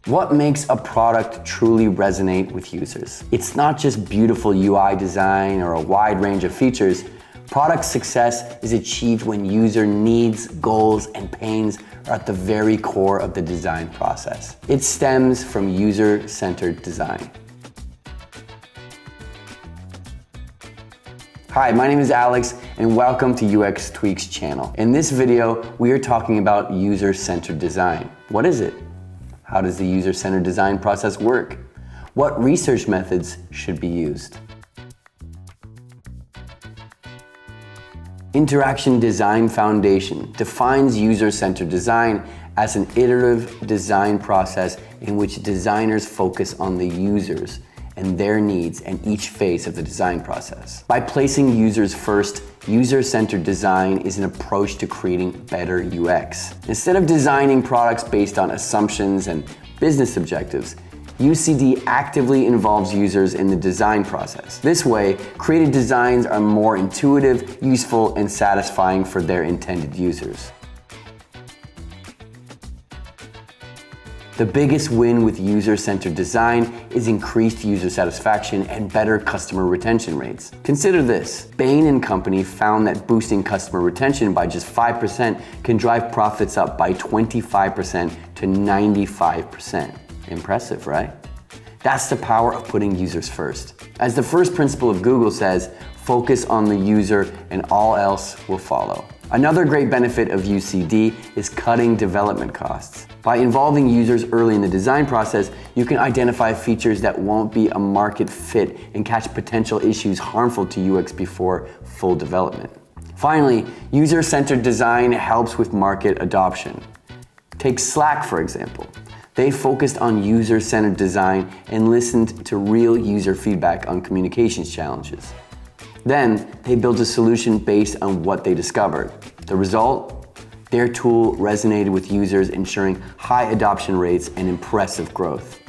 What makes a product truly resonate with users? It's not just beautiful UI design or a wide range of features. Product success is achieved when user needs, goals, and pains are at the very core of the design process. It stems from user-centered design. Hi, my name is Alex, and welcome to UX Tweaks channel. In this video, we are talking about user-centered design. What is it? How does the user-centered design process work? What research methods should be used? Interaction Design Foundation defines user-centered design as an iterative design process in which designers focus on the users and their needs and each phase of the design process. By placing users first, user-centered design is an approach to creating better UX. Instead of designing products based on assumptions and business objectives, UCD actively involves users in the design process. This way, created designs are more intuitive, useful, and satisfying for their intended users. The biggest win with user-centered design is increased user satisfaction and better customer retention rates. Consider this. Bain & Company found that boosting customer retention by just 5% can drive profits up by 25% to 95%. Impressive, right? That's the power of putting users first. As the first principle of Google says, focus on the user and all else will follow. Another great benefit of UCD is cutting development costs. By involving users early in the design process, you can identify features that won't be a market fit and catch potential issues harmful to UX before full development. Finally, user-centered design helps with market adoption. Take Slack, for example. They focused on user-centered design and listened to real user feedback on communications challenges. Then, they built a solution based on what they discovered. The result? Their tool resonated with users, ensuring high adoption rates and impressive growth.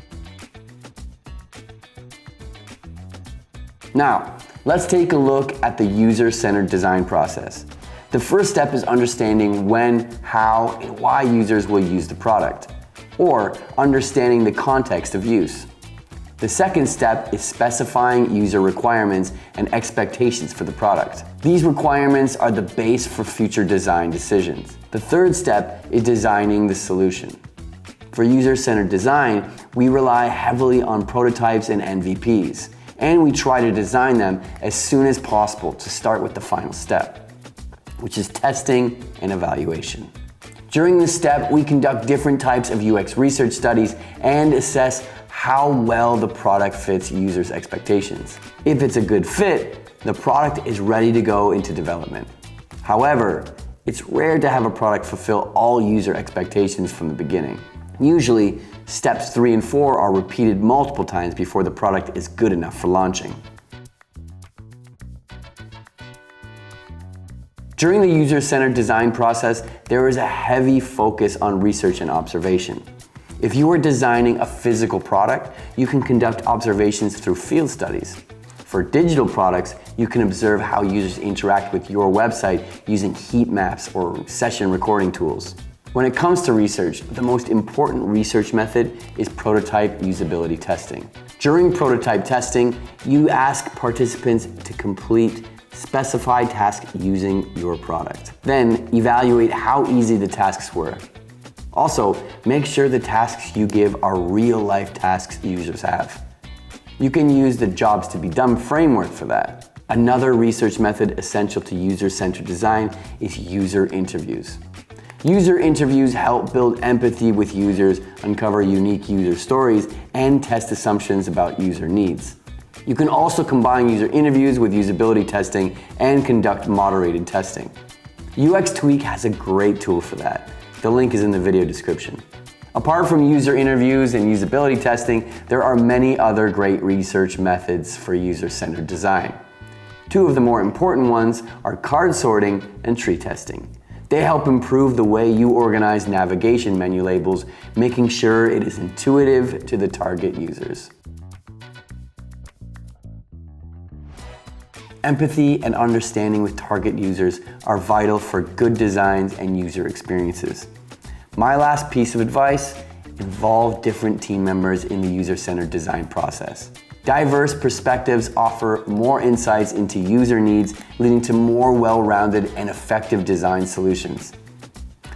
Now, let's take a look at the user-centered design process. The first step is understanding when, how, and why users will use the product, or understanding the context of use. The second step is specifying user requirements and expectations for the product. These requirements are the base for future design decisions. The third step is designing the solution. For user-centered design, we rely heavily on prototypes and MVPs, and we try to design them as soon as possible to start with the final step, which is testing and evaluation. During this step, we conduct different types of UX research studies and assess how well the product fits users' expectations. If it's a good fit, the product is ready to go into development. However, it's rare to have a product fulfill all user expectations from the beginning. Usually, steps 3 and 4 are repeated multiple times before the product is good enough for launching. During the user-centered design process, there is a heavy focus on research and observation. If you are designing a physical product, you can conduct observations through field studies. For digital products, you can observe how users interact with your website using heat maps or session recording tools. When it comes to research, the most important research method is prototype usability testing. During prototype testing, you ask participants to complete specified tasks using your product. Then evaluate how easy the tasks were. Also, make sure the tasks you give are real-life tasks users have. You can use the Jobs to be Done framework for that. Another research method essential to user-centered design is user interviews. User interviews help build empathy with users, uncover unique user stories, and test assumptions about user needs. You can also combine user interviews with usability testing and conduct moderated testing. UX Tweak has a great tool for that. The link is in the video description. Apart from user interviews and usability testing, there are many other great research methods for user-centered design. Two of the more important ones are card sorting and tree testing. They help improve the way you organize navigation menu labels, making sure it is intuitive to the target users. Empathy and understanding with target users are vital for good designs and user experiences. My last piece of advice Involve different team members in the user-centered design process. Diverse perspectives offer more insights into user needs, leading to more well-rounded and effective design solutions.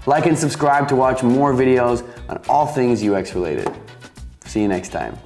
Like and subscribe to watch more videos on all things UX related. See you next time.